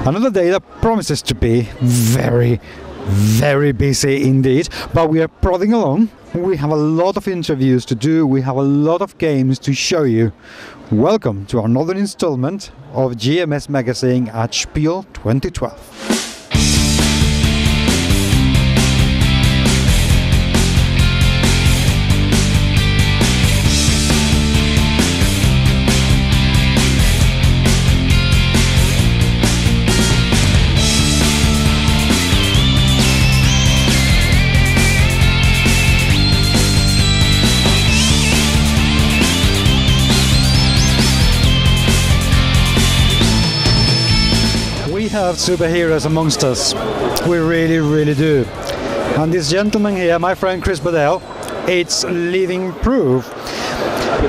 Another day that promises to be very, very busy indeed, but we are plodding along. We have a lot of interviews to do, we have a lot of games to show you. Welcome to another installment of GMS Magazine at Spiel 2012. We have superheroes amongst us. We really, really do. And this gentleman here, my friend Chris Bedell, it's living proof.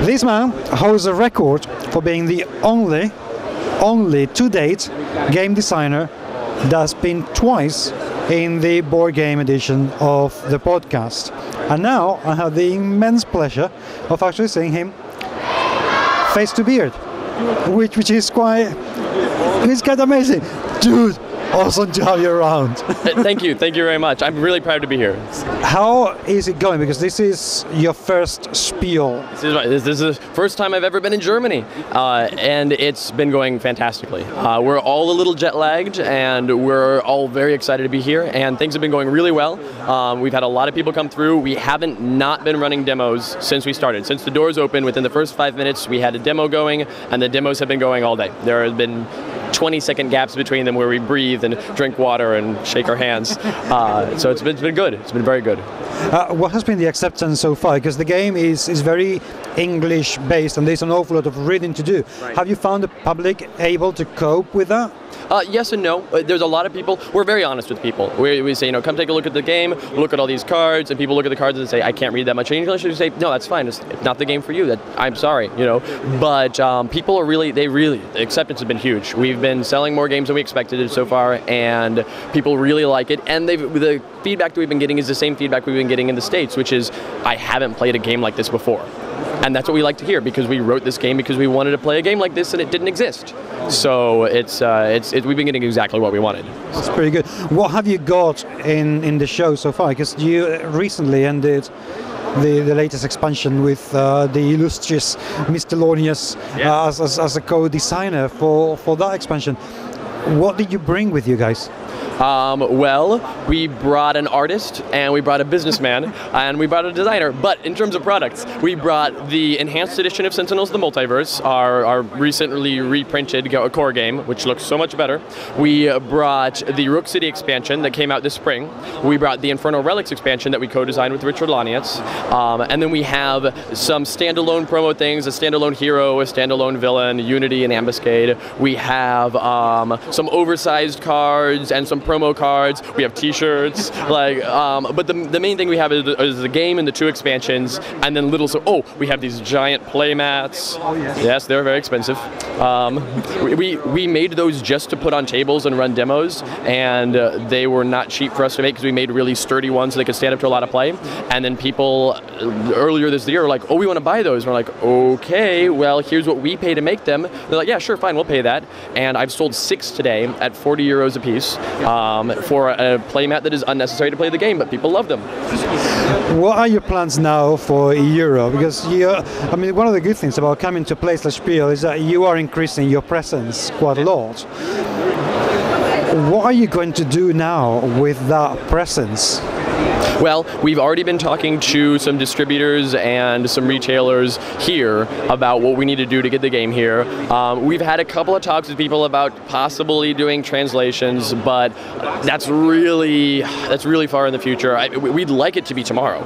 This man holds a record for being the only to date game designer that's been twice in the board game edition of the podcast. And now I have the immense pleasure of actually seeing him face to beard, which is quite amazing. Dude, awesome to have you around. Thank you very much. I'm really proud to be here. How is it going? Because this is your first Spiel. This is the first time I've ever been in Germany, and it's been going fantastically. We're all a little jet lagged, and we're all very excited to be here, and things have been going really well. We've had a lot of people come through. We haven't not been running demos since we started. Since the doors opened, within the first 5 minutes, we had a demo going, and the demos have been going all day. There have been 20-second gaps between them where we breathe and drink water and shake our hands. So it's been good. It's been very good. What has been the acceptance so far? Because the game is very English based and there's an awful lot of reading to do. Right. Have you found the public able to cope with that? Yes and no. There's a lot of people. We're very honest with people. We say, come take a look at the game, look at all these cards, and people look at the cards and say, I can't read that much English. And you say, no, that's fine. It's not the game for you. I'm sorry, But people are the acceptance has been huge. We've been selling more games than we expected so far, and people really like it. And the feedback that we've been getting is the same feedback we've been getting in the States, which is, I haven't played a game like this before. And that's what we like to hear, because we wrote this game because we wanted to play a game like this and it didn't exist. So we've been getting exactly what we wanted. That's pretty good. What have you got in the show so far? Because you recently ended the latest expansion with the illustrious Mr. Launius as a co-designer for that expansion. What did you bring with you guys? Well, we brought an artist, and we brought a businessman, and we brought a designer. But in terms of products, we brought the enhanced edition of Sentinels, the Multiverse, our recently reprinted core game, which looks so much better. We brought the Rook City expansion that came out this spring. We brought the Infernal Relics expansion that we co-designed with Richard Launius. And then we have some standalone promo things, a standalone hero, a standalone villain, Unity and Ambuscade. We have some oversized cards and some promo cards. We have t-shirts, but the main thing we have is the game and the 2 expansions, and then we have these giant play mats. Oh, yes, they're very expensive. We made those just to put on tables and run demos, and they were not cheap for us to make because we made really sturdy ones so they could stand up to a lot of play. And then people earlier this year were like, oh, we want to buy those. And we're like, okay, well, here's what we pay to make them. They're like, yeah, sure, fine, we'll pay that. And I've sold 6 today at 40 euros a piece. For a playmat that is unnecessary to play the game, but people love them. What are your plans now for Europe? Because one of the good things about coming to a place like Spiel is that you are increasing your presence quite a lot. What are you going to do now with that presence? Well, we've already been talking to some distributors and some retailers here about what we need to do to get the game here. We've had a couple of talks with people about possibly doing translations, but that's really far in the future. We'd like it to be tomorrow.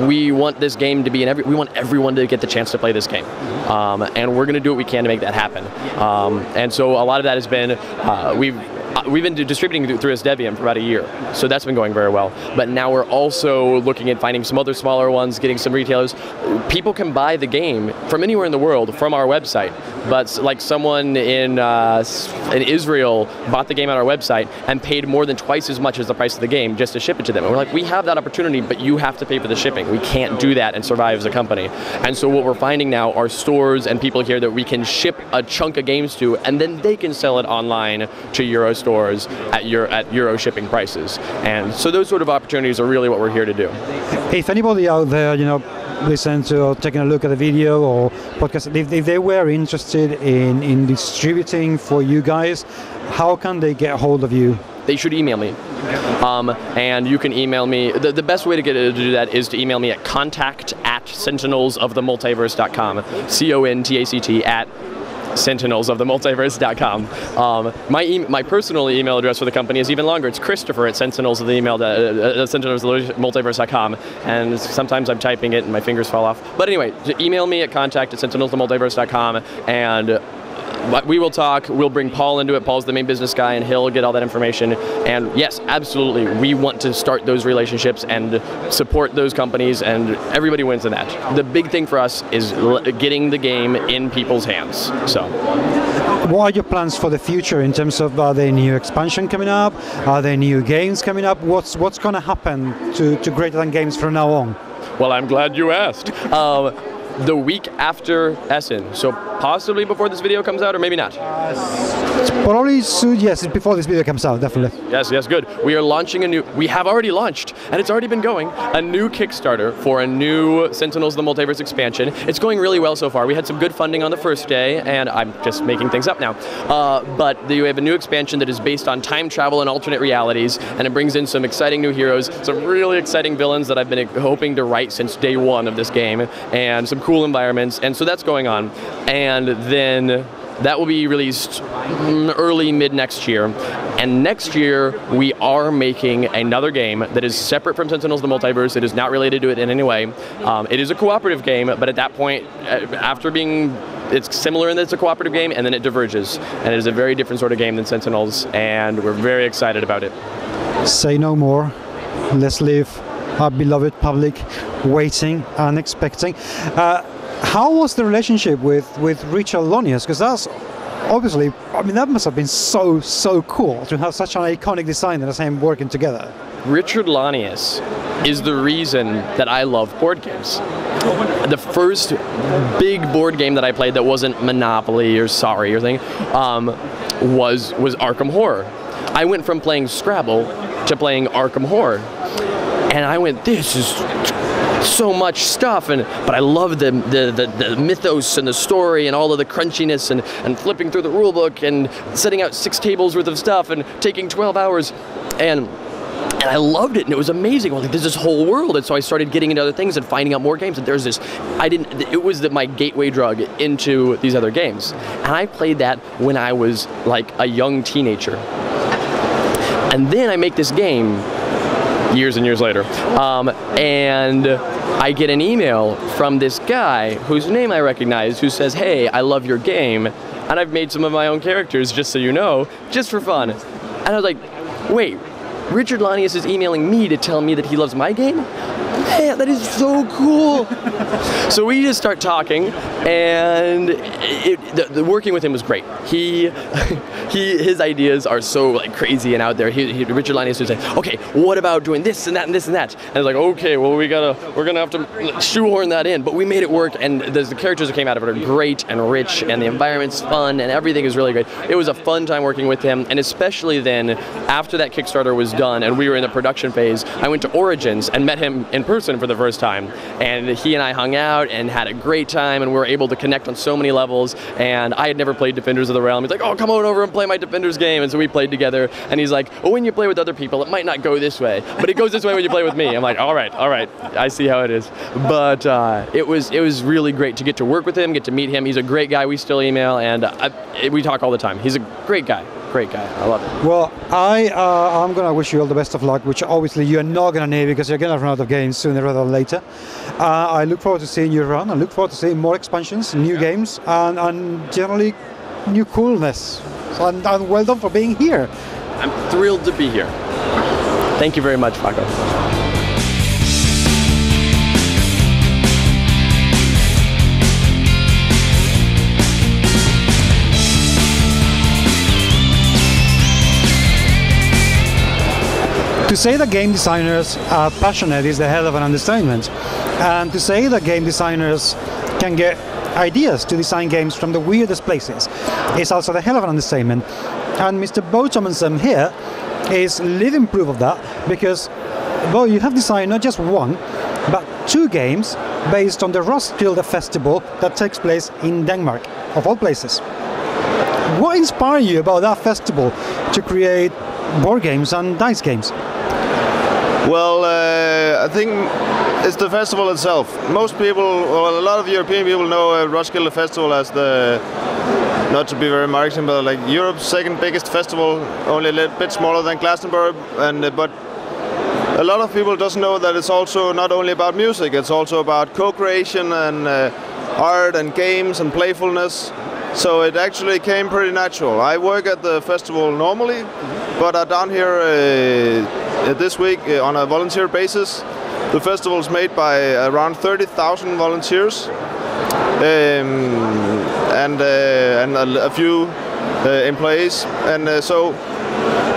We want this game to be we want everyone to get the chance to play this game, and we're going to do what we can to make that happen. And so a lot of that has been we've been distributing through Debian for about a year, so that's been going very well. But now we're also looking at finding some other smaller ones, getting some retailers. People can buy the game from anywhere in the world from our website, but like someone in Israel bought the game on our website and paid more than twice as much as the price of the game just to ship it to them. And we're like, we have that opportunity, but you have to pay for the shipping. We can't do that and survive as a company. And so what we're finding now are stores and people here that we can ship a chunk of games to, and then they can sell it online to Euro stores at Euro shipping prices. And so those sort of opportunities are really what we're here to do. If anybody out there, listen to or taking a look at the video or podcast, if they were interested in distributing for you guys, how can they get a hold of you? They should email me. And you can email me. The best way to do that is to email me at contact@sentinelsofthemultiverse.com. CONTACT @sentinelsofthemultiverse.com. My personal email address for the company is even longer. It's Christopher@sentinelsofthemultiverse.com, and sometimes I'm typing it and my fingers fall off. But anyway, email me at contact@sentinelsofthemultiverse.com, and we will talk. We'll bring Paul into it. Paul's the main business guy, and he'll get all that information. And yes, absolutely, we want to start those relationships and support those companies, and everybody wins in that. The big thing for us is getting the game in people's hands. So, what are your plans for the future in terms of, are there new expansion coming up? Are there new games coming up? What's going to happen to Greater Than Games from now on? Well, I'm glad you asked. The week after Essen, so possibly before this video comes out, or maybe not. Probably soon, yes, before this video comes out, definitely. Yes, good. We are launching we have already launched, and it's already been going, a new Kickstarter for a new Sentinels of the Multiverse expansion. It's going really well so far. We had some good funding on the first day, and I'm just making things up now. But we have a new expansion that is based on time travel and alternate realities, and it brings in some exciting new heroes, some really exciting villains that I've been hoping to write since day one of this game, and some cool environments, and so that's going on. And then that will be released mid next year. And next year, we are making another game that is separate from Sentinels of the Multiverse. It is not related to it in any way. It is a cooperative game, but at that point, it's similar in that it's a cooperative game, and then it diverges. And it is a very different sort of game than Sentinels, and we're very excited about it. Say no more. Let's leave our beloved public waiting and expecting. How was the relationship with Richard Launius? Because that's obviously, that must have been so cool to have such an iconic design and the same working together. Richard Launius is the reason that I love board games. The first big board game that I played that wasn't Monopoly or Sorry or thing was Arkham Horror. I went from playing Scrabble to playing Arkham Horror. And I went, this is so much stuff, but I love the mythos and the story and all of the crunchiness and flipping through the rule book and setting out 6 tables worth of stuff and taking 12 hours. And I loved it, and it was amazing. I was like, there's this whole world, and so I started getting into other things and finding out more games. And there's this, it was my gateway drug into these other games. And I played that when I was like a young teenager. And then I make this game years and years later, and I get an email from this guy whose name I recognize, who says, hey, I love your game, and I've made some of my own characters, just so you know, just for fun. And I was like, wait, Richard Launius is emailing me to tell me that he loves my game? Man, that is so cool. So we just start talking, and the working with him was great. His ideas are so like crazy and out there. Richard Launius would say, okay, what about doing this and that and this and that? And I was like, okay, well we're gonna have to shoehorn that in, but we made it work, and the characters that came out of it are great and rich, and the environment's fun, and everything is really great. It was a fun time working with him, and especially then after that Kickstarter was done and we were in the production phase, I went to Origins and met him in person for the first time, and he and I hung out and had a great time, and we were able to connect on so many levels. And I had never played Defenders of the Realm. He's like, oh, come on over and play my Defenders game. And so we played together, and he's like, oh, when you play with other people, it might not go this way, but it goes this way when you play with me. I'm like, all right, I see how it is. But it was really great to get to work with him, get to meet him. He's a great guy. We still email, and we talk all the time. He's a great guy. Great guy. I love it. Well, I'm going to wish you all the best of luck, which obviously you're not going to need because you're going to run out of games sooner rather than later. I look forward to seeing you run. I look forward to seeing more expansions, new games, and generally new coolness. And well done for being here. thrilled to be here. Thank you very much, Paco. To say that game designers are passionate is the hell of an understatement. And to say that game designers can get ideas to design games from the weirdest places is also the hell of an understatement. And Mr. Bo Tommensen here is living proof of that, because Bo, you have designed not just one, but 2 games based on the Roskilde Festival that takes place in Denmark, of all places. What inspired you about that festival to create board games and dice games? Well, I think it's the festival itself. Most people, well, a lot of European people know Roskilde Festival as the, not to be very marketing, but like Europe's second biggest festival, only a little bit smaller than Glastonbury. But a lot of people doesn't know that it's also not only about music, it's also about co-creation and art and games and playfulness. So it actually came pretty natural. I work at the festival normally, but I'm down here this week on a volunteer basis. The festival is made by around 30,000 volunteers and a few employees. And so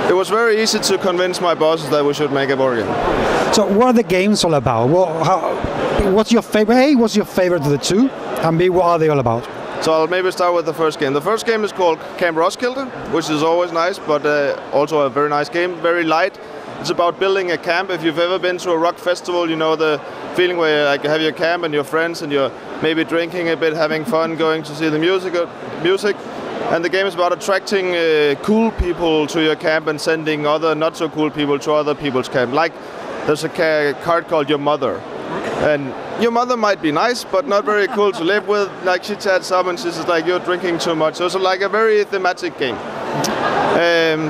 it was very easy to convince my bosses that we should make a board game. So what are the games all about? What's your favorite? A, what's your favorite of the 2? And B, what are they all about? So I'll maybe start with the first game. The first game is called Camp Roskilde, which is always nice, but also a very nice game, very light. It's about building a camp. If you've ever been to a rock festival, you know the feeling where you like have your camp and your friends and you're maybe drinking a bit, having fun, going to see the music. And the game is about attracting cool people to your camp and sending other not so cool people to other people's camp. Like there's a card called Your Mother. And your mother might be nice, but not very cool to live with. Like she chats up and she's like, you're drinking too much. So it's like a very thematic game.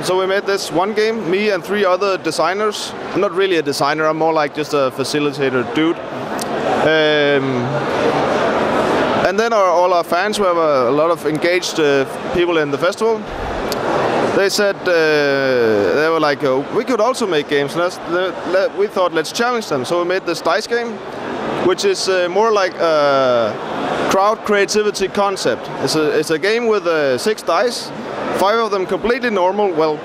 So we made this one game, me and 3 other designers. I'm not really a designer, I'm more like just a facilitator dude. And then all our fans, we have a lot of engaged people in the festival. They said, they were like, we could also make games. We thought, let's challenge them. So we made this dice game, which is more like a crowd creativity concept. It's a game with 6 dice, 5 of them completely normal. Well,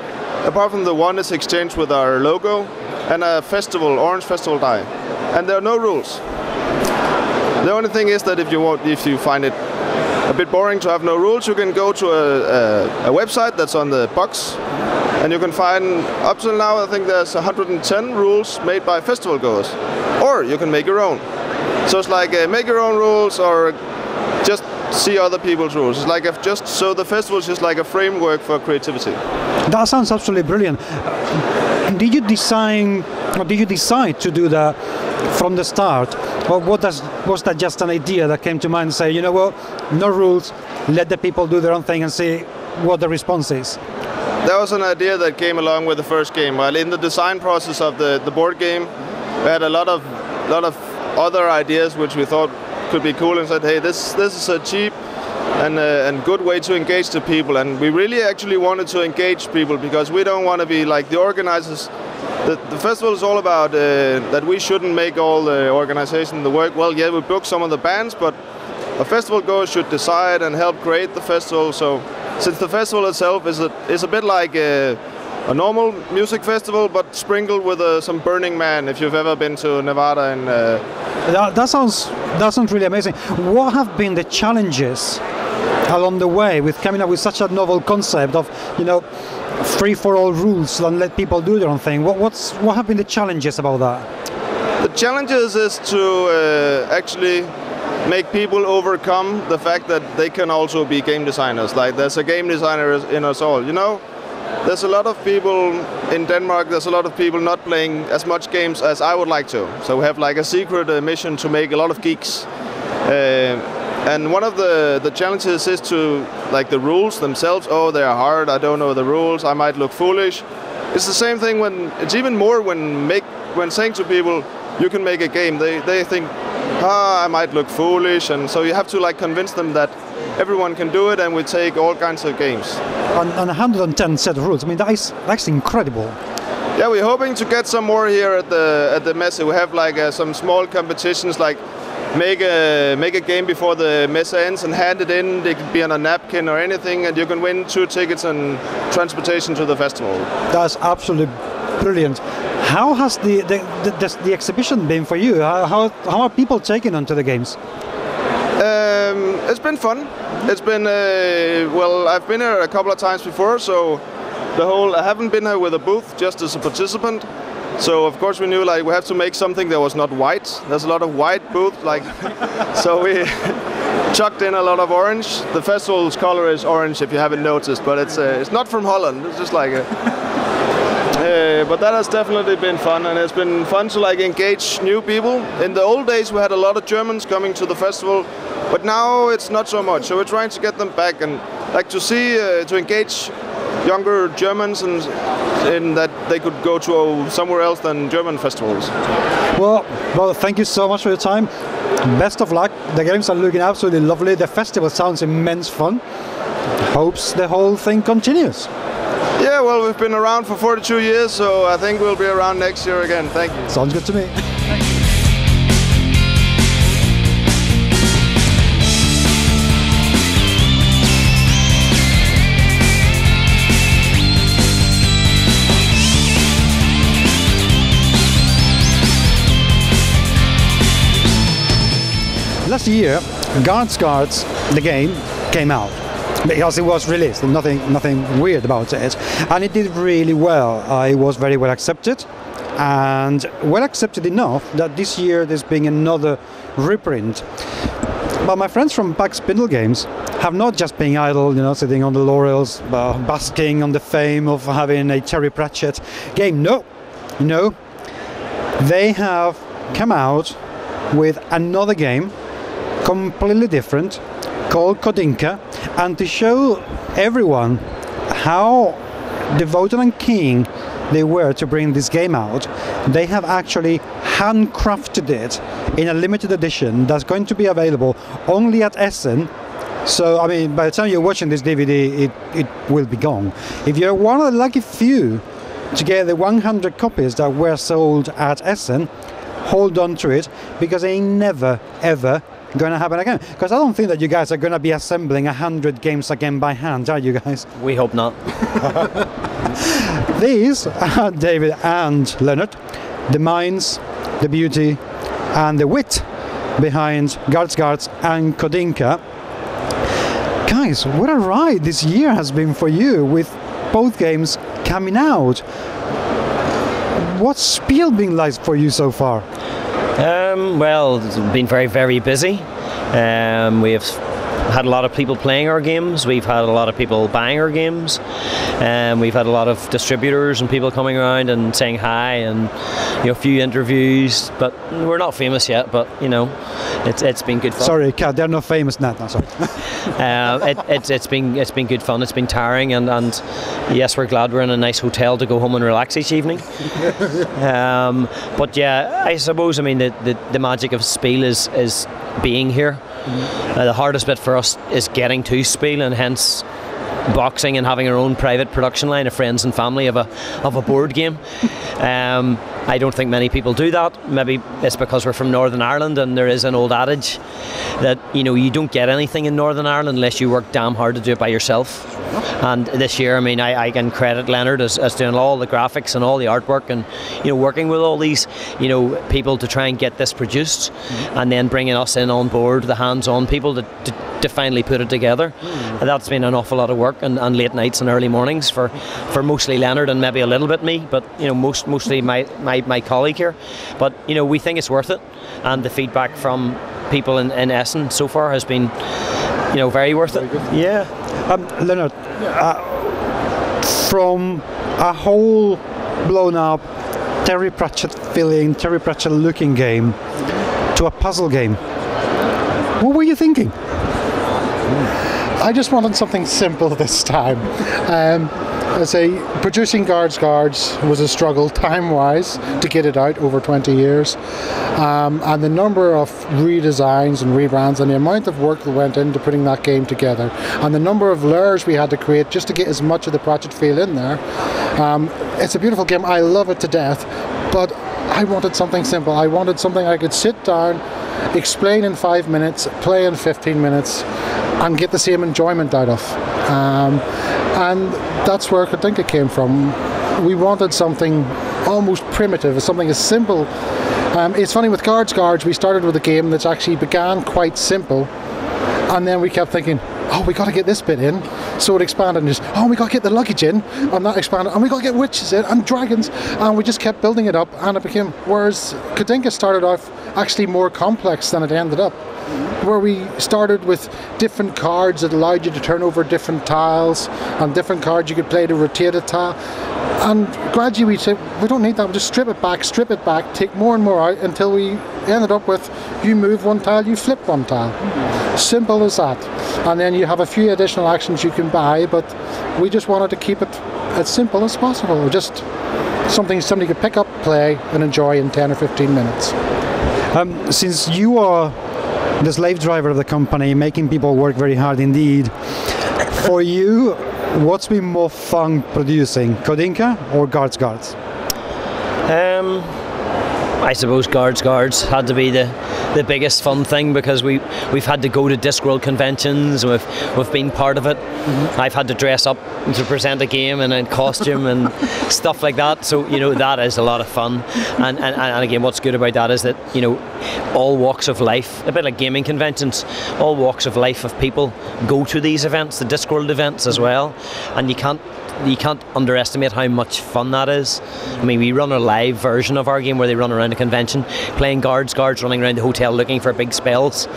apart from the one is exchanged with our logo, and a festival, orange festival die. And there are no rules. The only thing is that if you find it a bit boring to have no rules, you can go to a website that's on the box, and you can find, up till now, I think there's 110 rules made by festival goers. Or you can make your own. So it's like make your own rules, or just see other people's rules. It's like so the festival is just like a framework for creativity. That sounds absolutely brilliant. Did you design, or did you decide to do that from the start? Or was that just an idea that came to mind and say, you know what, no rules, let the people do their own thing and see what the response is? That was an idea that came along with the first game. While in the design process of the board game, we had a lot of other ideas which we thought could be cool, and said, hey, this is a cheap and good way to engage the people. And we really actually wanted to engage people, because we don't want to be like the organizers. The festival is all about that we shouldn't make all the organization the work. Well, yeah, we book some of the bands, but a festival goer should decide and help create the festival. So since the festival itself is a bit like a normal music festival, but sprinkled with some Burning Man, if you've ever been to Nevada. And that sounds really amazing. What have been the challenges along the way with coming up with such a novel concept of, you know, free-for-all rules and let people do their own thing? What have been the challenges about that? The challenges is to actually make people overcome the fact that they can also be game designers. Like there's a game designer in us all, you know? There's a lot of people in Denmark, there's a lot of people not playing as much games as I would like to. So we have like a secret mission to make a lot of geeks. And one of the challenges is to, like, the rules themselves. Oh, they're hard, I don't know the rules, I might look foolish. It's the same thing it's even more when saying to people, you can make a game, they think, I might look foolish. And so you have to like convince them that everyone can do it, and we take all kinds of games. And 110 set of rules. I mean, that's incredible. Yeah, we're hoping to get some more here at the messe. We have like some small competitions, like make a game before the messe ends and hand it in. It could be on a napkin or anything, and you can win 2 tickets and transportation to the festival. That's absolutely brilliant. How has the exhibition been for you? How are people taking onto the games? It's been fun. It's been well, I've been here a couple of times before, so I haven't been here with a booth, just as a participant. So of course we knew like we have to make something that was not white. There's a lot of white booth, like so we chucked in a lot of orange. The festival's color is orange, if you haven't noticed, but it's not from Holland. It's just like but that has definitely been fun, and it's been fun to like engage new people. In the old days we had a lot of Germans coming to the festival, but now it's not so much. So we're trying to get them back and like to see to engage younger Germans, and in that they could go to somewhere else than German festivals. Well, thank you so much for your time. Best of luck. The games are looking absolutely lovely. The festival sounds immense fun. Hopes the whole thing continues. Yeah, well, we've been around for 42 years, so I think we'll be around next year again. Thank you. Sounds good to me. Last year, Guards, the game, came out because it was released, nothing weird about it, and it did really well. It was very well accepted, and well accepted enough that this year there's been another reprint. But my friends from Paco Spindle Games have not just been idle, sitting on the laurels, basking on the fame of having a Terry Pratchett game. No, they have come out with another game, completely different, called Kodinka, and to show everyone how devoted and keen they were to bring this game out, they have actually handcrafted it in a limited edition that's going to be available only at Essen. So, I mean, by the time you're watching this DVD, it will be gone. If you're one of the lucky few to get the 100 copies that were sold at Essen, hold on to it, because they ain't never, ever going to happen again. Because I don't think that you guys are going to be assembling 100 games again by hand, are you guys? We hope not. These are David and Leonard, the minds, the beauty and the wit behind Guards and Kodinka. Guys, what a ride this year has been for you, with both games coming out. What's Spiel been like for you so far? Well, it's been very, very busy. We've had a lot of people playing our games. We've had a lot of people buying our games. We've had a lot of distributors and people coming around and saying hi, and a few interviews. But we're not famous yet. But it's been good fun. Sorry, Kat, they're not famous now. No, sorry. It's been good fun. It's been tiring, and yes, we're glad we're in a nice hotel to go home and relax each evening. But yeah, I suppose the magic of Spiel is being here. The hardest bit for us is getting to Spiel, and hence boxing and having our own private production line of friends and family of a board game. I don't think many people do that. Maybe it's because we're from Northern Ireland, and there is an old adage that you don't get anything in Northern Ireland unless you work damn hard to do it by yourself. And this year, I can credit Leonard as doing all the graphics and all the artwork, and working with all these people to try and get this produced, and then bringing us in on board, the hands-on people to finally put it together. And that's been an awful lot of work, and late nights and early mornings for mostly Leonard and maybe a little bit me, but mostly my colleague here. But we think it's worth it, and the feedback from people in Essen so far has been very worth it. Yeah. Leonard, from a whole blown up Terry Pratchett looking game to a puzzle game, what were you thinking? I just wanted something simple this time. I say producing Guards was a struggle time-wise to get it out over 20 years, and the number of redesigns and rebrands and the amount of work that went into putting that game together, and the number of layers we had to create just to get as much of the project feel in there. It's a beautiful game. I love it to death, but I wanted something simple. I wanted something I could sit down, explain in 5 minutes, play in 15 minutes, and get the same enjoyment out of. And that's where Kodinka came from. We wanted something almost primitive, something as simple. It's funny, with Guards, we started with a game that actually began quite simple, and then we kept thinking, oh, we got to get this bit in. So it expanded and just, oh, we got to get the luggage in, and that expanded, and we got to get witches in, and dragons, and we just kept building it up, and it became, whereas Kodinka started off actually more complex than it ended up, where we started with different cards that allowed you to turn over different tiles, and different cards you could play to rotate a tile, and gradually we said, we don't need that, we'll just strip it back, take more and more out, until we ended up with, you move one tile, you flip one tile. Simple as that. And then you have a few additional actions you can buy, but we just wanted to keep it as simple as possible. Just something somebody could pick up, play, and enjoy in 10 or 15 minutes. Since you are the slave driver of the company, making people work very hard indeed, for you, what's been more fun producing, Kodinka or Guards? I suppose Guards had to be the biggest fun thing, because we've had to go to Discworld conventions, and we've been part of it. I've had to dress up to present a game and in costume and stuff like that, so that is a lot of fun. And again, what's good about that is that all walks of life, a bit like gaming conventions, all walks of life of people go to these events, the Discworld events as well, and you can't underestimate how much fun that is. I mean, we run a live version of our game where they run around a convention playing Guards running around the hotel looking for big spells.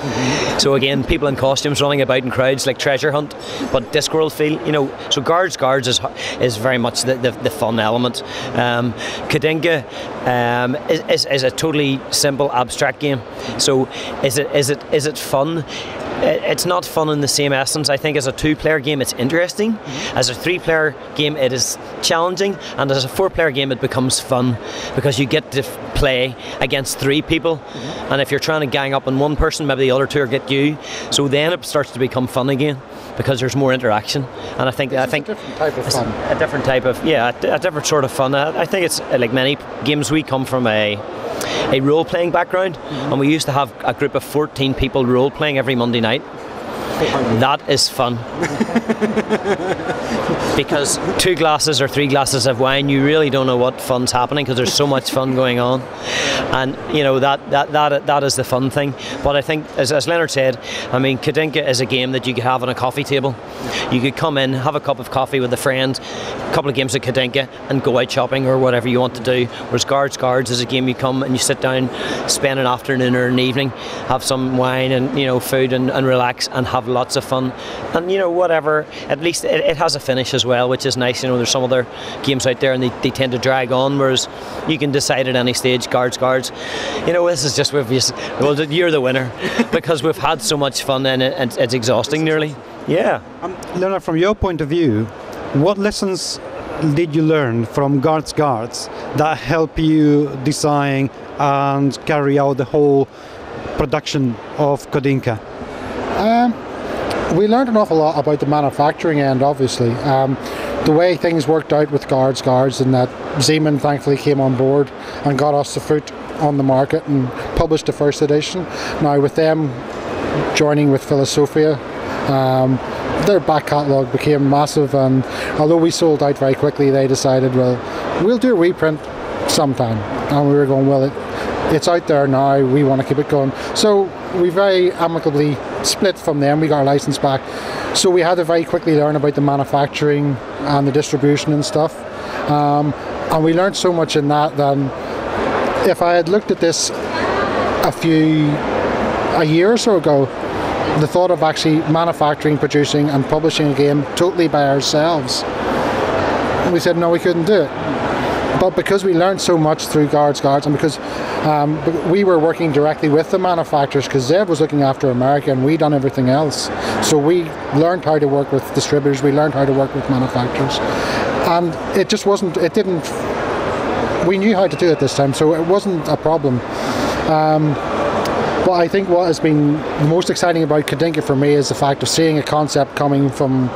So again, people in costumes running about in crowds like treasure hunt, but Discworld feel, so Guards is very much the fun element. Kodinka is a totally simple abstract game. So is it fun? It's not fun in the same essence. I think as a 2-player game it's interesting, as a 3-player game it is challenging, and as a 4-player game it becomes fun, because you get to play against 3 people, and if you're trying to gang up on one person, maybe the other 2 will get you, so then it starts to become fun again, because there's more interaction. And I think a different type of fun. A different type of, a different sort of fun. I think it's like many games, we come from a role-playing background, and we used to have a group of 14 people role-playing every Monday night. That is fun. Because 2 glasses or 3 glasses of wine, you really don't know what fun's happening, because there's so much fun going on, and that is the fun thing. But I think, as Leonard said, I mean, Kodinka is a game that you could have on a coffee table. You could come in, have a cup of coffee with a friend, a couple of games of Kodinka, and go out shopping or whatever you want to do. Whereas Guards is a game you come and you sit down, spend an afternoon or an evening, have some wine and food and relax and have lots of fun, and whatever. At least it has a finish as well, which is nice. There's some other games out there and they tend to drag on, whereas you can decide at any stage, Guards. This is just, you're the winner, because we've had so much fun and it's exhausting nearly. Yeah. Leonard, from your point of view, what lessons did you learn from Guards that help you design and carry out the whole production of Kodinka? We learned an awful lot about the manufacturing end, obviously. The way things worked out with Guards, and that Zeman thankfully came on board and got us the foot on the market and published the first edition. Now, with them joining with Philosophia, their back catalogue became massive, and although we sold out very quickly, they decided, well, we'll do a reprint sometime. And we were going, well, it's out there now, we want to keep it going. So we very amicably split from them, we got our license back. So we had to very quickly learn about the manufacturing and the distribution and stuff. And we learned so much in that if I had looked at this a year or so ago, the thought of actually manufacturing, producing and publishing a game totally by ourselves, we said no, we couldn't do it. But because we learned so much through Guards, and because we were working directly with the manufacturers, because Zev was looking after America and we done everything else. So we learned how to work with distributors, we learned how to work with manufacturers. And it just wasn't, we knew how to do it this time, so it wasn't a problem. But I think what has been the most exciting about Kadinka for me is the fact of seeing a concept coming from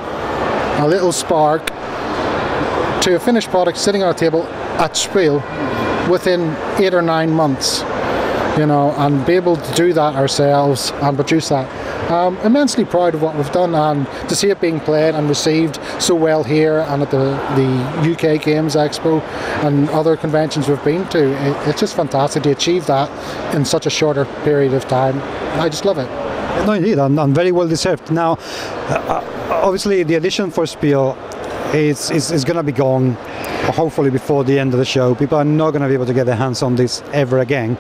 a little spark to a finished product sitting on a table at Spiel within 8 or 9 months, and be able to do that ourselves and produce that. Immensely proud of what we've done, and to see it being played and received so well here and at the UK Games Expo and other conventions we've been to. It's just fantastic to achieve that in such a shorter period of time. I just love it. No, indeed, and very well deserved. Now, obviously, the edition for Spiel is going to be gone, hopefully before the end of the show. People are not going to be able to get their hands on this ever again.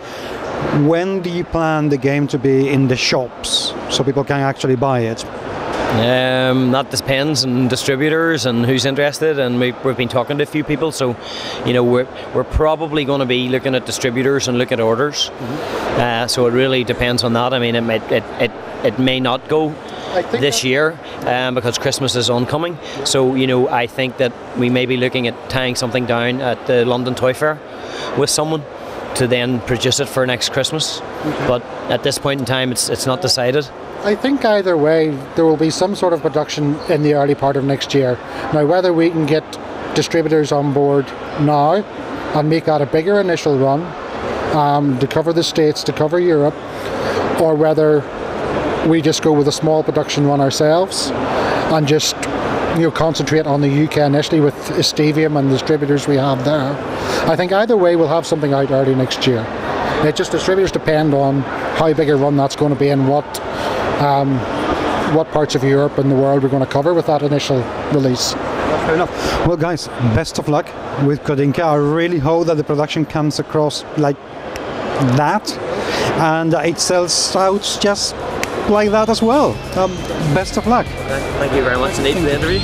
When do you plan the game to be in the shops so people can actually buy it? That depends on distributors and who's interested, and we've been talking to a few people, so we're probably going to be looking at distributors and look at orders. So it really depends on that. I mean, it may not go this year because Christmas is oncoming. So I think that we may be looking at tying something down at the London Toy Fair with someone to then produce it for next Christmas. But at this point in time, it's not decided. I think either way there will be some sort of production in the early part of next year. Now, whether we can get distributors on board now and make that a bigger initial run to cover the States, to cover Europe, or whether we just go with a small production run ourselves and just concentrate on the UK initially with Estevium and the distributors we have there. I think either way we'll have something out early next year. Distributors depend on how big a run that's going to be and what parts of Europe and the world we're going to cover with that initial release. Fair enough. Well, guys, best of luck with Kadinka. I really hope that the production comes across like that and it sells out just like that as well. Best of luck. Thank you very much indeed for the interview.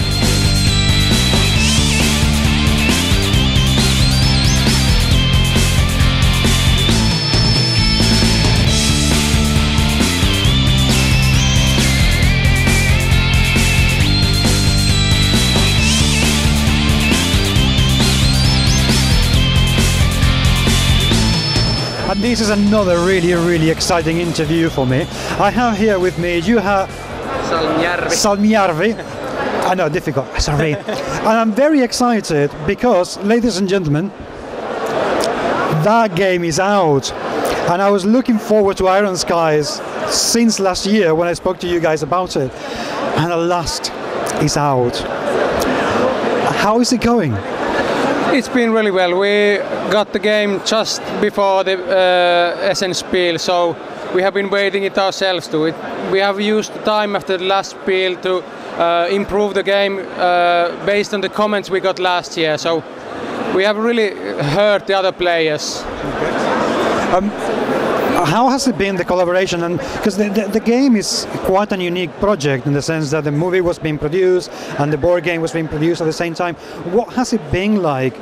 And this is another really exciting interview for me. I have here with me Juha Salmijärvi. I know, difficult, sorry. And I'm very excited because, ladies and gentlemen, that game is out. And I was looking forward to Iron Skies since last year when I spoke to you guys about it. And at last, it's out. How is it going? It's been really well. We got the game just before the SN Spiel, so we have been waiting it ourselves to it. We have used the time after the last Spiel to improve the game based on the comments we got last year, so we have really heard the other players. How has it been, the collaboration? And because the game is quite a unique project in the sense that the movie was being produced and the board game was being produced at the same time. What has it been like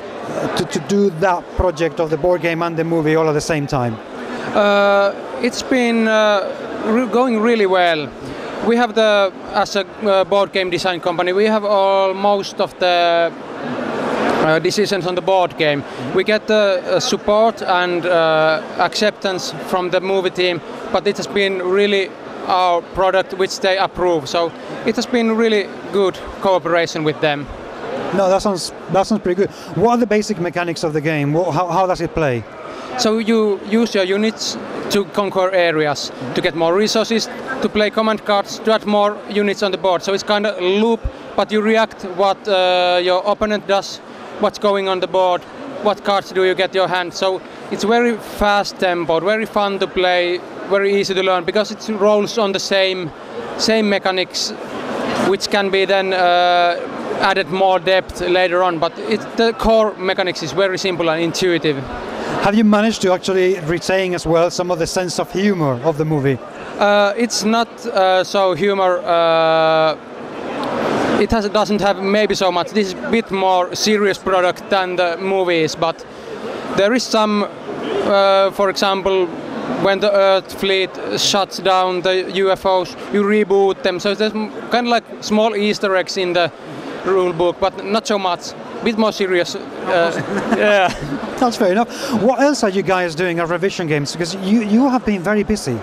to do that project of the board game and the movie all at the same time? It's been going really well. We have as a board game design company, we have most of the decisions on the board game. We get the support and acceptance from the movie team, but it has been really our product which they approve. So it has been really good cooperation with them. No, that sounds pretty good. What are the basic mechanics of the game? How does it play? So you use your units to conquer areas, to get more resources, to play command cards, to add more units on the board. So it's kind of a loop, but you react what your opponent does, what's going on the board, what cards do you get your hand. So it's very fast tempo, very fun to play, very easy to learn because it rolls on the same mechanics, which can be then added more depth later on. But the core mechanics is very simple and intuitive. Have you managed to actually retain as well some of the sense of humor of the movie? It's not so humor. doesn't have maybe so much. This is a bit more serious product than the movies, but there is some, for example, when the Earth fleet shuts down the UFOs, you reboot them. So there's kind of like small Easter eggs in the rule book, but not so much. A bit more serious. Yeah. That's fair enough. What else are you guys doing at Revision Games? Because you have been very busy.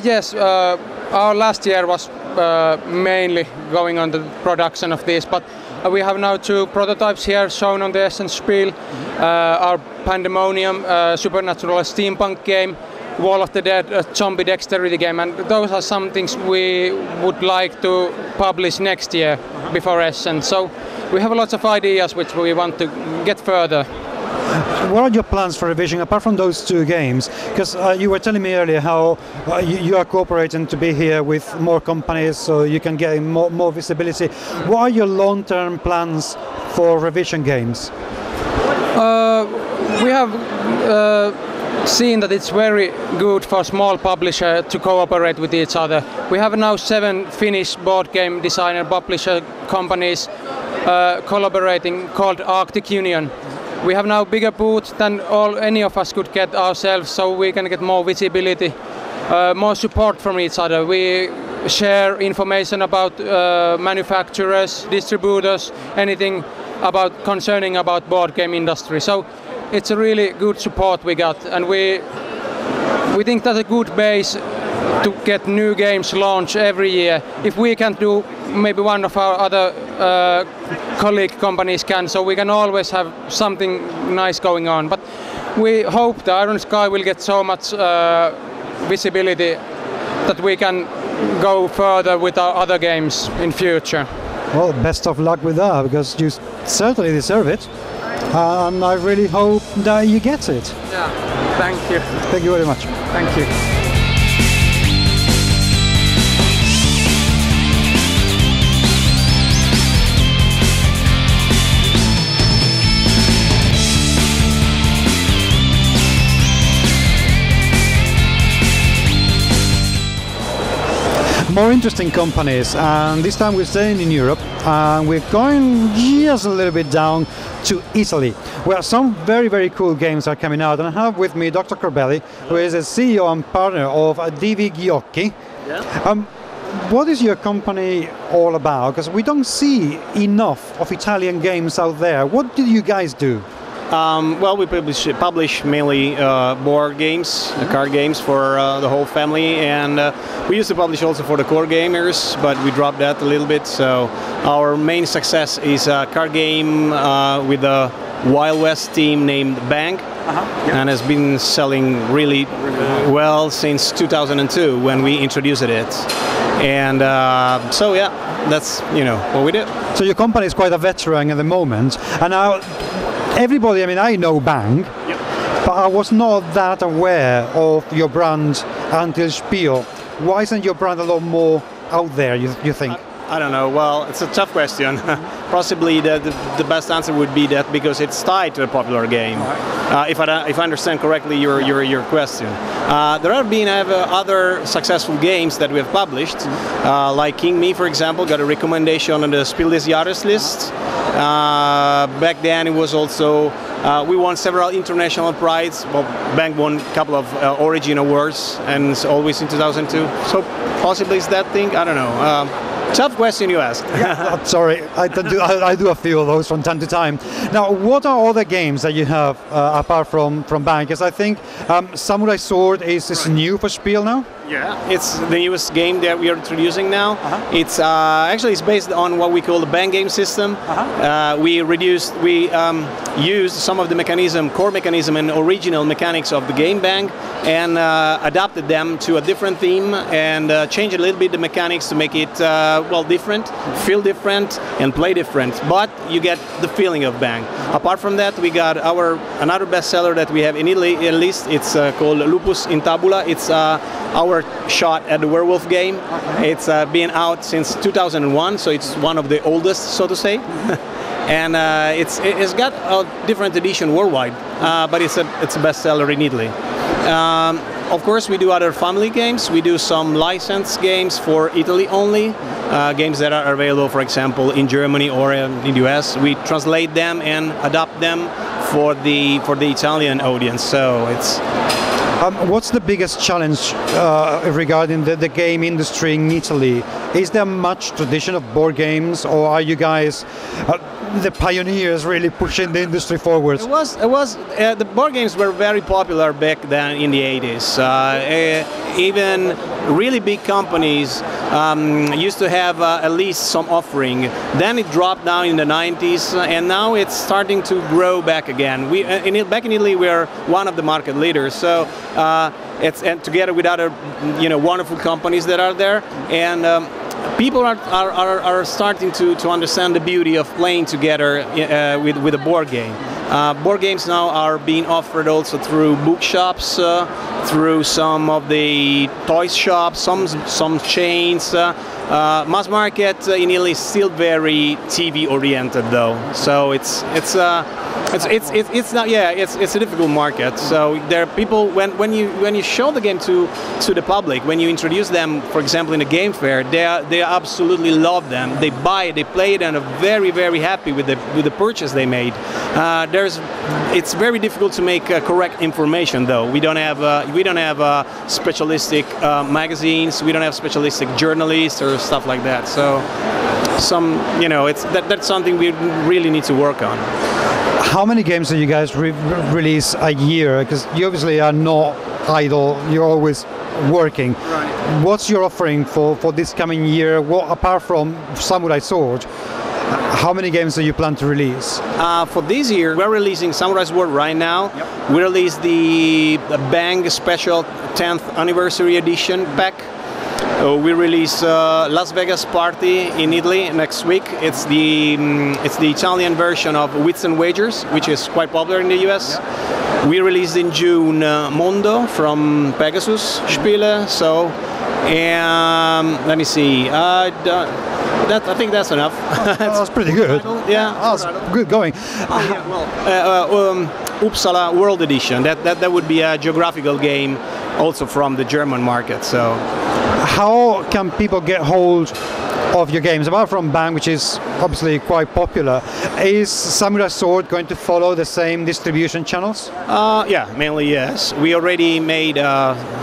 Yes, our last year was mainly going on the production of this, but we have now 2 prototypes here shown on the Essence Spiel. Our Pandemonium supernatural steampunk game, Wall of the Dead zombie dexterity game, and those are some things we would like to publish next year before Essence. So we have lots of ideas which we want to get further. What are your plans for Revision apart from those 2 games? Because you were telling me earlier how you are cooperating to be here with more companies so you can get more visibility. What are your long-term plans for Revision Games? We have seen that it's very good for small publishers to cooperate with each other. We have now 7 Finnish board game designer publisher companies collaborating called Arctic Union. We have now bigger booth than any of us could get ourselves, so we can get more visibility, more support from each other. We share information about manufacturers, distributors, anything concerning about board game industry. So it's a really good support we got, and we think that's a good base to get new games launched every year. If we can't do, maybe one of our other colleague companies can, so we can always have something nice going on. But we hope the Iron Sky will get so much visibility that we can go further with our other games in future. Well, best of luck with that, because you certainly deserve it. And I really hope that you get it. Yeah, thank you. Thank you very much. Thank you. More interesting companies, and this time we're staying in Europe, and we're going just a little bit down to Italy, where some very, very cool games are coming out. And I have with me Dr. Corbelli, who is a CEO and partner of DV Ghiocchi. Yeah. What is your company all about? Because we don't see enough of Italian games out there. What do you guys do? Well, we publish mainly board games, card games for the whole family, and we used to publish also for the core gamers, but we dropped that a little bit. So our main success is a card game with a Wild West team named Bang, and has been selling really well since 2002 when we introduced it. And so yeah, that's what we do. So your company is quite a veteran at the moment, and now everybody, I mean, I know Bang, but I was not that aware of your brand until Spiel. Why isn't your brand a lot more out there, you think? I don't know. Well, it's a tough question. Possibly the best answer would be that because it's tied to a popular game. If I understand correctly your question. There have been other successful games that we have published, like King Me, for example, got a recommendation on the Spiel des Jahres list. Back then it was also, we won several international prizes. Well, Bang won a couple of Origin Awards, and it's always in 2002. So possibly it's that thing, I don't know. Tough question you asked. Yeah, sorry, I do a few of those from time to time. Now, what are other games that you have apart from Bang? Because I think Samurai Sword is new for Spiel now. Yeah, it's the newest game that we are introducing now. It's actually it's based on what we call the Bang game system. We used some of the core mechanism and original mechanics of the game Bang, and adapted them to a different theme and changed a little bit the mechanics to make it different, feel different, and play different. But you get the feeling of Bang. Apart from that, we got another bestseller that we have in Italy, at least. It's called Lupus in Tabula. It's our shot at the werewolf game. It's been out since 2001, so it's one of the oldest, so to say. And it's got a different edition worldwide, but it's a bestseller in Italy. Of course, we do other family games. We do some licensed games for Italy only, games that are available, for example, in Germany or in the US. We translate them and adapt them for the Italian audience. So it's. What's the biggest challenge regarding the game industry in Italy? Is there much tradition of board games, or are you guys the pioneers really pushing the industry forward? It was the board games were very popular back then in the 80s. Even really big companies used to have at least some offering. Then it dropped down in the 90s, and now it's starting to grow back again. Back in Italy, we are one of the market leaders. So and together with other wonderful companies that are there, and people are starting to understand the beauty of playing together with a board game. Board games now are being offered also through bookshops, through some of the toys shops, some chains. Mass market in Italy is still very TV oriented though, so it's a difficult market. So there are people when you show the game to the public, when you introduce them, for example, in a game fair, they absolutely love them. They buy it, they play it, and are very, very happy with the purchase they made. It's very difficult to make correct information though. We don't have specialistic magazines. We don't have specialistic journalists or stuff like that. So that's something we really need to work on. How many games do you guys release a year? Because you obviously are not idle, you're always working. Right. What's your offering for this coming year? Apart from Samurai Sword, how many games do you plan to release? For this year, we're releasing Samurai Sword right now. Yep. We released the Bang Special 10th Anniversary Edition pack. We release Las Vegas Party in Italy next week. It's the Italian version of Wits and Wagers, which is quite popular in the US. Yep. We released in June Mondo from Pegasus Spiel. So, let me see. I think that's enough. That's pretty good. Yeah, that's good going. Uppsala World Edition. That would be a geographical game, also from the German market. So, how can people get hold of your games? Apart from Bang, which is obviously quite popular, is Samurai Sword going to follow the same distribution channels? Yeah, mainly yes. We already made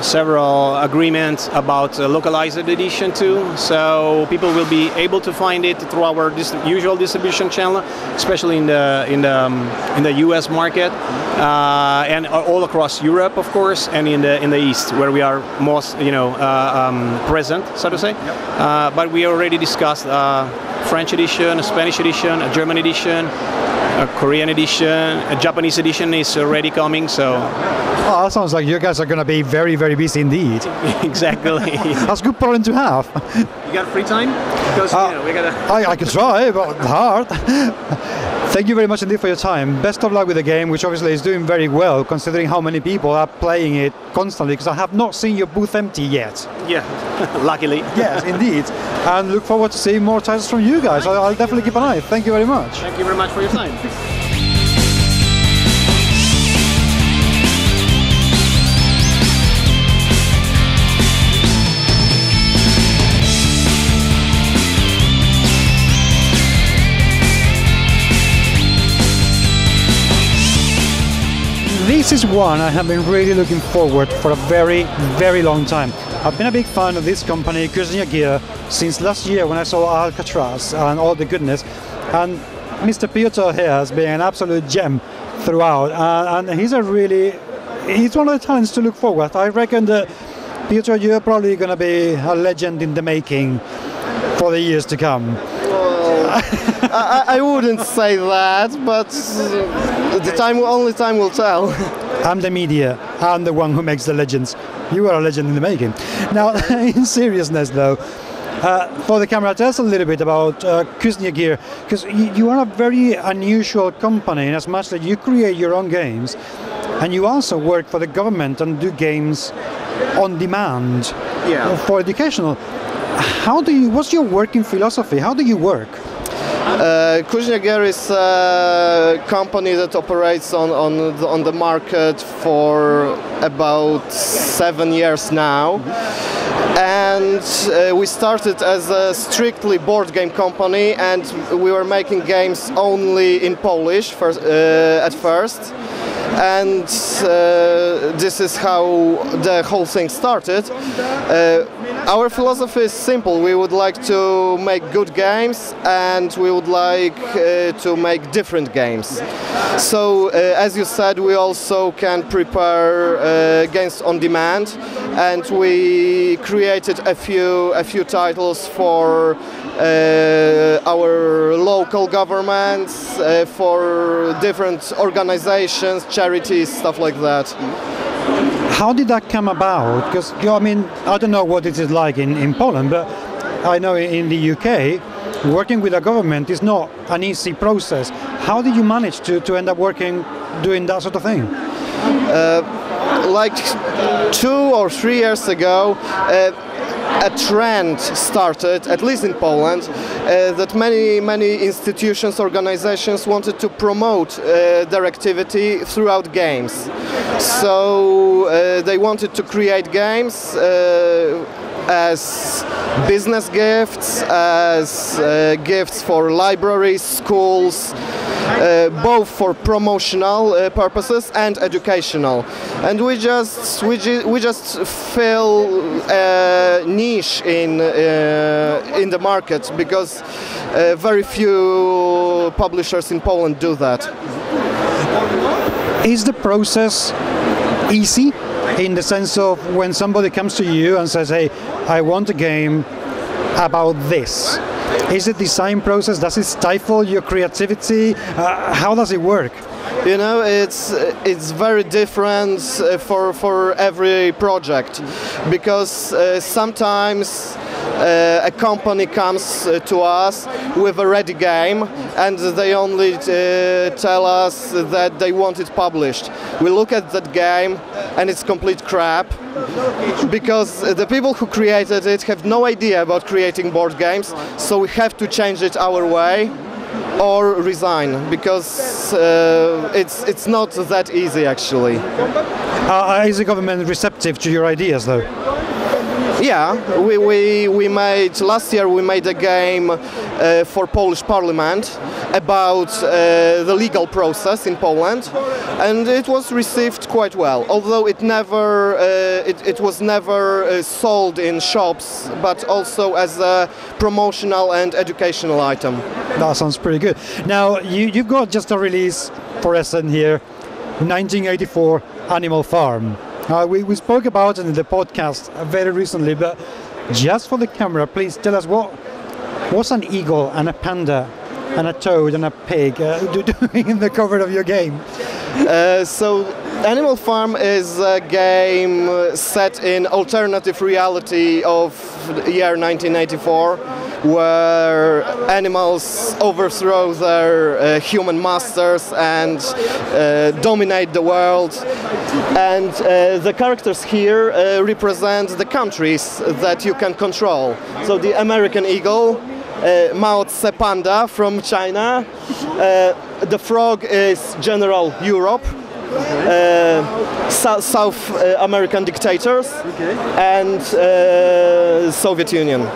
several agreements about localized edition too, so people will be able to find it through our usual distribution channel, especially in the US market, and all across Europe, of course, and in the East, where we are most present, so to say. Yep. But we already discussed French edition, a Spanish edition, a German edition, a Korean edition, a Japanese edition is already coming. So, that sounds like you guys are going to be very, very busy indeed. Exactly. That's a good problem to have. You got free time? Because we gotta. I can try, but hard. Thank you very much indeed for your time. Best of luck with the game, which obviously is doing very well, considering how many people are playing it constantly, because I have not seen your booth empty yet. Yeah, luckily. Yes, indeed. And look forward to seeing more titles from you guys. I'll definitely keep an eye. Thank you very much. Thank you very much for your time. This is one I have been really looking forward for a very, very long time. I've been a big fan of this company, Garcia, since last year when I saw Alcatraz and all the goodness. And Mr. Piotr here has been an absolute gem throughout. And he's one of the talents to look forward. I reckon that, Piotr, you're probably going to be a legend in the making for the years to come. I wouldn't say that, but only time will tell. I'm the media. I'm the one who makes the legends. You are a legend in the making. Now, in seriousness, though, for the camera, tell us a little bit about Garcia, because you are a very unusual company in as much that you create your own games, and you also work for the government and do games on demand for educational. What's your working philosophy? How do you work? Kuźniagier is a company that operates on the market for about 7 years now. And we started as a strictly board game company, and we were making games only in Polish at first. And this is how the whole thing started. Our philosophy is simple. We would like to make good games, and we would like to make different games. So, as you said, we also can prepare games on demand, and we created a few titles for our local governments, for different organizations, charities, stuff like that. How did that come about? Because, I mean, I don't know what it is like in Poland, but I know in the UK, working with a government is not an easy process. How did you manage to end up doing that sort of thing? Like 2 or 3 years ago, a trend started, at least in Poland, that many institutions, organizations wanted to promote their activity throughout games. So they wanted to create games as business gifts, as gifts for libraries, schools, both for promotional purposes and educational. And we just fill a niche in the market, because very few publishers in Poland do that. Is the process easy in the sense of when somebody comes to you and says, hey, I want a game about this? Is it the same process? Does it stifle your creativity? How does it work? You know, it's very different for every project, because sometimes a company comes to us with a ready game, and they only tell us that they want it published. We look at that game and it's complete crap, because the people who created it have no idea about creating board games, so we have to change it our way or resign, because it's not that easy actually. Is the government receptive to your ideas though? Yeah, we made last year we made a game for Polish Parliament about the legal process in Poland, and it was received quite well. Although it was never sold in shops, but also as a promotional and educational item. That sounds pretty good. Now you've got just a release for SN here, 1984 Animal Farm. We spoke about it in the podcast very recently, but just for the camera, please tell us what's an eagle and a panda and a toad and a pig doing in the cover of your game? So Animal Farm is a game set in alternative reality of the year 1984, where animals overthrow their human masters and dominate the world. And the characters here represent the countries that you can control. So the American eagle, Mao Tse Panda from China, the frog is General Europe, South American dictators, and Soviet Union.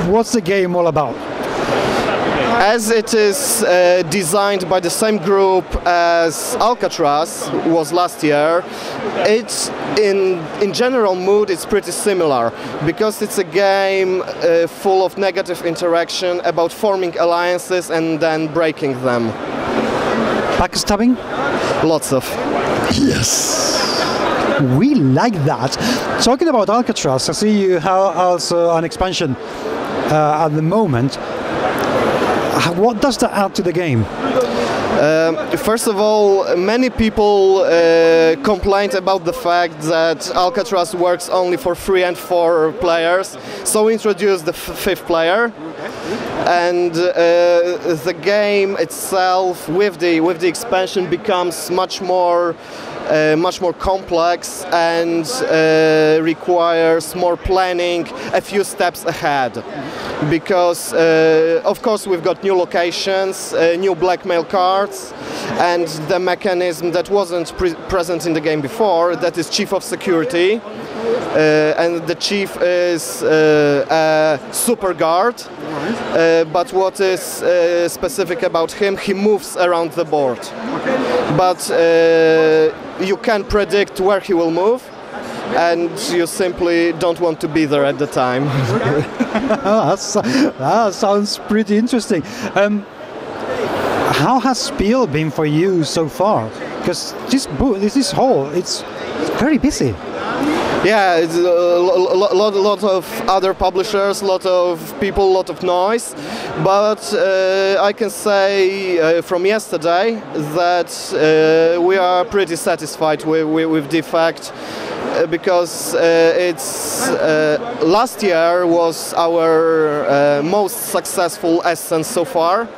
What's the game all about? As it is designed by the same group as Alcatraz was last year, it's in general mood it's pretty similar, because it's a game full of negative interaction about forming alliances and then breaking them. Backstabbing? Lots of. Yes. We like that. Talking about Alcatraz, I see you have also an expansion at the moment. What does that add to the game? First of all, many people complained about the fact that Alcatraz works only for 3 and 4 players, so we introduced the 5th player. And the game itself, with the expansion, becomes much more much more complex and requires more planning a few steps ahead. Because, of course, we've got new locations, new blackmail cards, and the mechanism that wasn't present in the game before, that is Chief of Security. And the chief is a super guard, but what is specific about him, he moves around the board. But you can predict where he will move, and you simply don't want to be there at the time. That sounds pretty interesting. How has Spiel been for you so far? Because this hall, it's very busy. Yeah, it's a lot of other publishers, a lot of people, a lot of noise. But I can say from yesterday that we are pretty satisfied with the fact, because last year was our most successful Essen so far,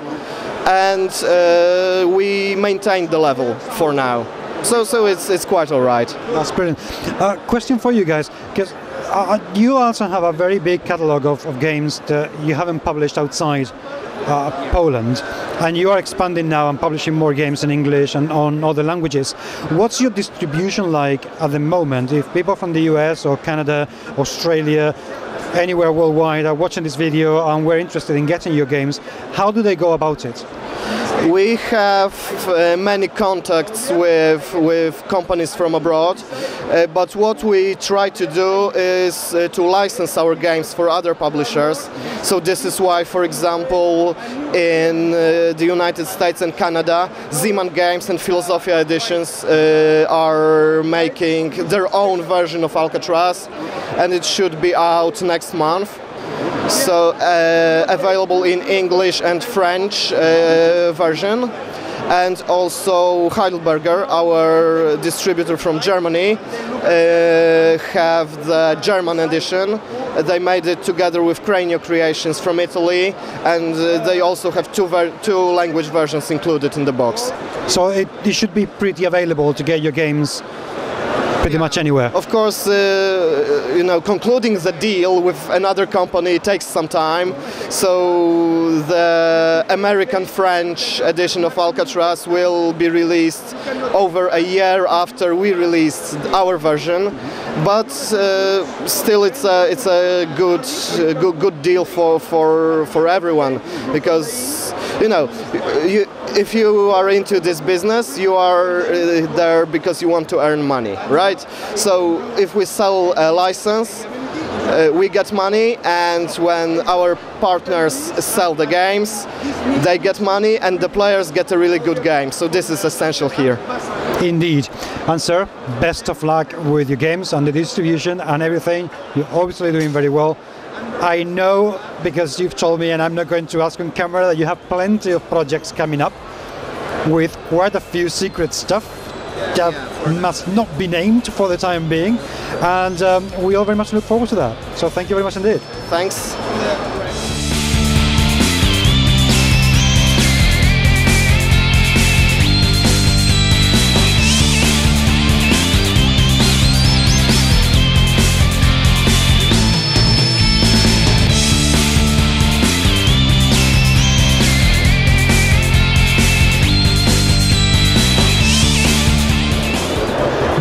and we maintained the level for now. So it's quite all right. That's brilliant. Question for you guys, because you also have a very big catalogue of games that you haven't published outside Poland, and you are expanding now and publishing more games in English and on other languages. What's your distribution like at the moment? If people from the US or Canada, Australia, anywhere worldwide are watching this video and we're interested in getting your games, how do they go about it? We have many contacts with companies from abroad, but what we try to do is to license our games for other publishers. So this is why, for example, in the United States and Canada, Zeman Games and Philosophia Editions are making their own version of Alcatraz, and it should be out next month. So available in English and French version, and also Heidelberger, our distributor from Germany, have the German edition. They made it together with Cranio Creations from Italy, and they also have two language versions included in the box. So it should be pretty available to get your games pretty much anywhere. Of course, concluding the deal with another company takes some time. So the American-French edition of Alcatraz will be released over a year after we released our version. But still, it's a good deal for everyone, because if you are into this business, you are there because you want to earn money, right? So if we sell a license, we get money, and when our partners sell the games, they get money, and the players get a really good game. So this is essential here. Indeed. And sir, best of luck with your games and the distribution and everything. You're obviously doing very well. I know, because you've told me, and I'm not going to ask on camera, that you have plenty of projects coming up with quite a few secret stuff that must not be named for the time being, and we all very much look forward to that. So thank you very much indeed. Thanks.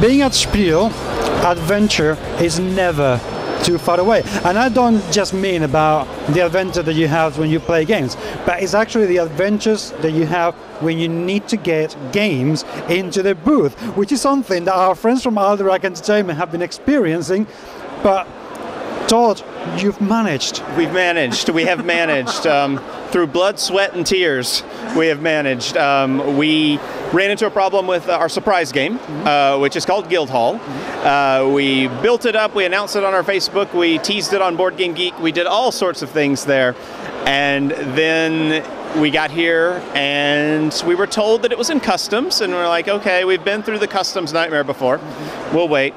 Being at Spiel, adventure is never too far away. And I don't just mean about the adventure that you have when you play games, but it's actually the adventures that you have when you need to get games into the booth, which is something that our friends from Alderac Entertainment have been experiencing. But Todd, you've managed. We've managed. We have managed. Through blood, sweat, and tears, we have managed. We ran into a problem with our surprise game, which is called Guildhall. We built it up, we announced it on our Facebook, we teased it on Board Game Geek, we did all sorts of things there. And then we got here and we were told that it was in customs, and we're like, okay, we've been through the customs nightmare before, we'll wait.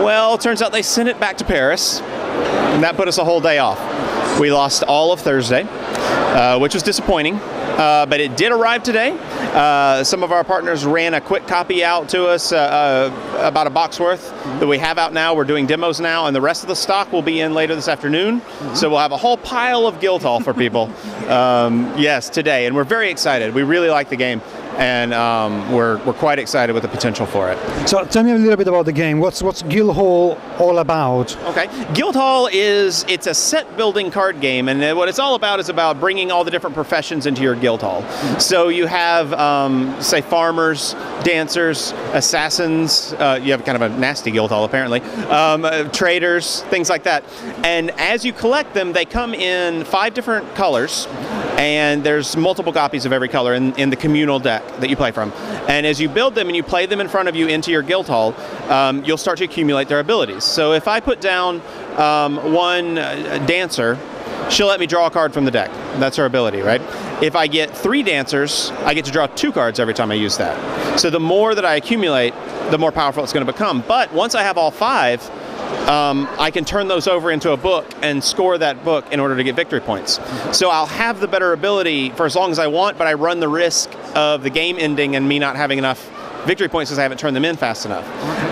Well, it turns out they sent it back to Paris, and that put us a whole day off. We lost all of Thursday, which was disappointing. but it did arrive today. Some of our partners ran a quick copy out to us, about a box worth that we have out now. We're doing demos now, and the rest of the stock will be in later this afternoon. So we'll have a whole pile of Guildhall for people, yes, today. And we're very excited. We really like the game, and we're quite excited with the potential for it. So tell me a little bit about the game. What's Guildhall all about? Okay, Guildhall it's a set building card game, and what it's all about is about bringing all the different professions into your Guildhall. So you have, say, farmers, dancers, assassins. You have kind of a nasty Guildhall apparently. Traders, things like that. And as you collect them, they come in 5 different colors, and there's multiple copies of every color in the communal deck that you play from. And as you build them and you play them in front of you into your Guildhall, you'll start to accumulate their abilities. So if I put down one dancer, she'll let me draw a card from the deck. That's her ability, right? If I get 3 dancers, I get to draw 2 cards every time I use that. So the more that I accumulate, the more powerful it's going to become. But once I have all 5, I can turn those over into a book and score that book in order to get victory points. So I'll have the better ability for as long as I want, but I run the risk of the game ending and me not having enough victory points because I haven't turned them in fast enough.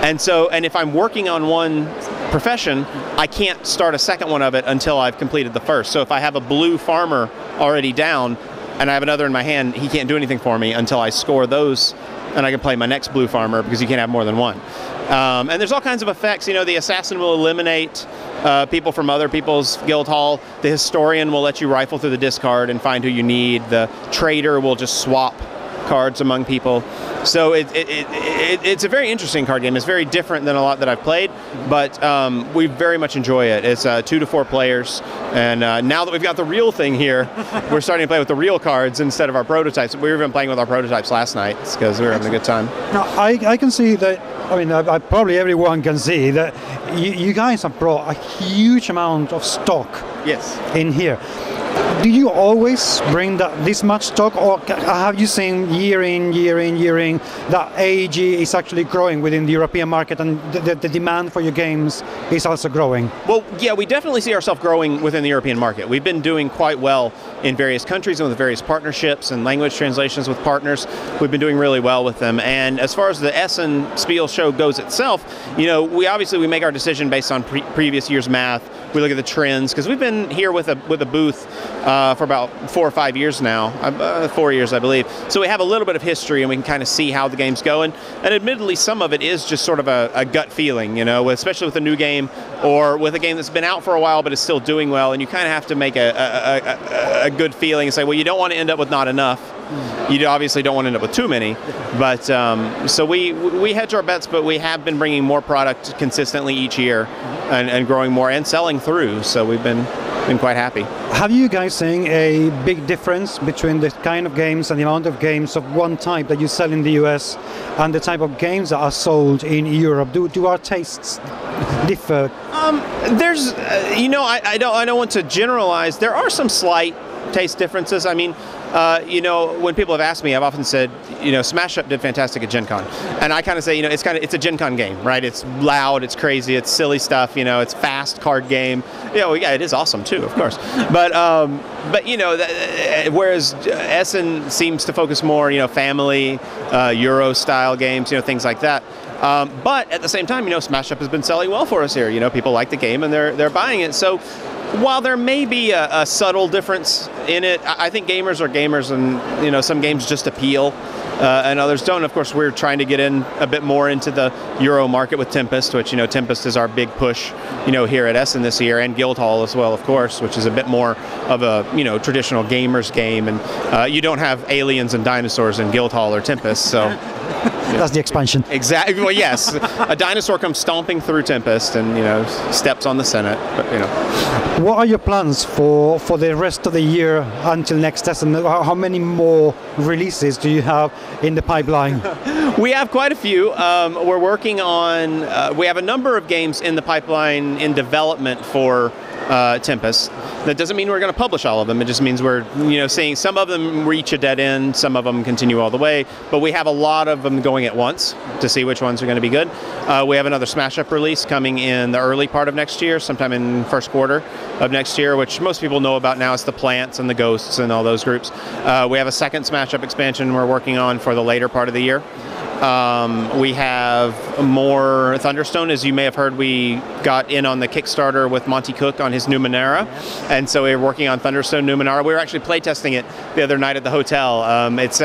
And if I'm working on one profession, I can't start a second one of it until I've completed the first. So if I have a blue farmer already down and I have another in my hand, he can't do anything for me until I score those, and I can play my next blue farmer because you can't have more than one. And there's all kinds of effects. You know, the assassin will eliminate people from other people's Guildhall. The historian will let you rifle through the discard and find who you need. The trader will just swap cards among people. So it's a very interesting card game. It's very different than a lot that I've played, but we very much enjoy it. It's 2 to 4 players, and now that we've got the real thing here, we're starting to play with the real cards instead of our prototypes. We were even playing with our prototypes last night because we were having a good time. Now, I can see that, I mean, probably everyone can see that you guys have brought a huge amount of stock in here. Do you always bring this much stock, or have you seen year in, that AEG is actually growing within the European market, and the demand for your games is also growing? Well, yeah, we definitely see ourselves growing within the European market. We've been doing quite well in various countries and with various partnerships and language translations with partners. We've been doing really well with them. And as far as the Essen Spiel show goes itself, you know, we make our decision based on previous year's math. We look at the trends, because we've been here with a booth for about 4 or 5 years now, 4 years I believe. So we have a little bit of history and we can kind of see how the game's going. And admittedly, some of it is just sort of a gut feeling, you know, especially with a new game or with a game that's been out for a while but is still doing well. And you kind of have to make a good feeling and say, well, you don't want to end up with not enough. You obviously don't want to end up with too many, but so we hedge our bets, but we have been bringing more product consistently each year and growing more and selling through, so we've been quite happy. Have you guys seen a big difference between the kind of games and the amount of games of one type that you sell in the US and the type of games that are sold in Europe? Do our tastes differ? There's, you know, I don't want to generalize. There are some slight taste differences. I mean, you know, when people have asked me, I've often said, you know, Smash Up did fantastic at Gen Con. And I kind of say, you know, it's a Gen Con game, right? It's loud, it's crazy, it's silly stuff, you know, it's fast card game. You know, yeah, it is awesome too, of course. But you know, whereas Essen seems to focus more, you know, family, Euro style games, you know, things like that. But at the same time, you know, Smash Up has been selling well for us here. You know, people like the game and they're buying it. So while there may be a subtle difference in it, I think gamers are gamers, and you know, some games just appeal and others don't. Of course, we're trying to get in a bit more into the Euro market with Tempest, which, you know, Tempest is our big push, you know, here at Essen this year, and Guildhall as well, of course, which is a bit more of a, you know, traditional gamers game, and you don't have aliens and dinosaurs in Guildhall or Tempest, so. That's the expansion. Exactly. Well, yes. A dinosaur comes stomping through Tempest and, you know, steps on the Senate. But, you know. What are your plans for the rest of the year until next Essen? How many more releases do you have in the pipeline? We have quite a few. We're working on. We have a number of games in the pipeline in development for Tempest. That doesn't mean we're going to publish all of them. It just means we're, seeing some of them reach a dead end, some of them continue all the way, but we have a lot of them going at once to see which ones are going to be good. We have another Smash Up release coming in the early part of next year, sometime in first quarter of next year, which most people know about now. It's the Plants and the Ghosts and all those groups. We have a second Smash Up expansion we're working on for the later part of the year. We have more Thunderstone. As you may have heard, we got in on the Kickstarter with Monty Cook on his Numenera, and so we're working on Thunderstone Numenera. We were actually playtesting it the other night at the hotel. It's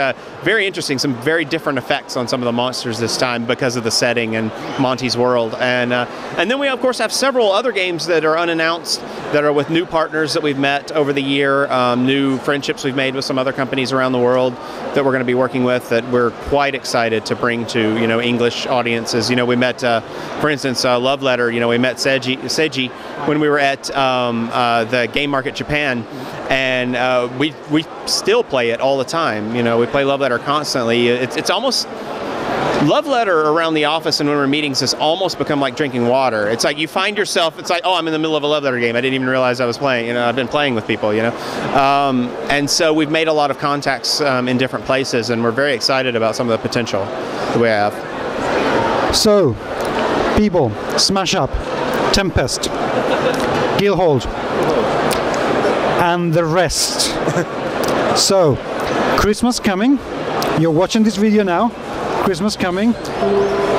very interesting, some very different effects on some of the monsters this time because of the setting and Monty's world. And then we, of course, have several other games that are unannounced that are with new partners that we've met over the year, new friendships we've made with some other companies around the world that we're going to be working with that we're quite excited to bring to English audiences. We met, for instance, Love Letter. We met Seiji when we were at the Game Market Japan, and we still play it all the time. We play Love Letter constantly. It's almost Love Letter around the office and when we're in meetings has almost become like drinking water. It's like you find yourself, it's like, oh, I'm in the middle of a Love Letter game. I didn't even realize I was playing. I've been playing with people, and so we've made a lot of contacts in different places, and we're very excited about some of the potential that we have. So, people, Smash Up, Tempest, Guildhall, and the rest. So, Christmas coming. You're watching this video now. Christmas coming.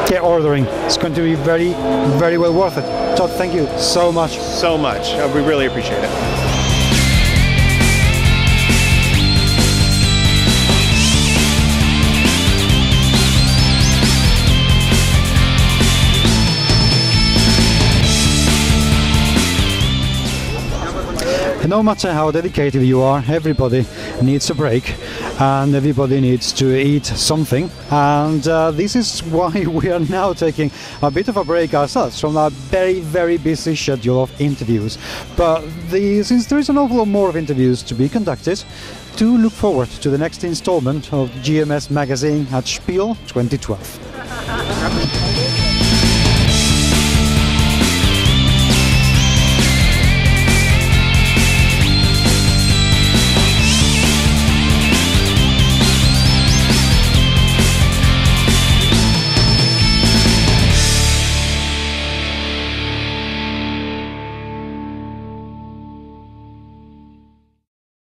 Get ordering. It's going to be very, very well worth it. Todd, thank you so much. So much. We really appreciate it. No matter how dedicated you are, everybody needs a break and everybody needs to eat something, and this is why we are now taking a bit of a break ourselves from our very, very busy schedule of interviews. But since there is an awful lot more of interviews to be conducted, do look forward to the next installment of GMS Magazine at Spiel 2012.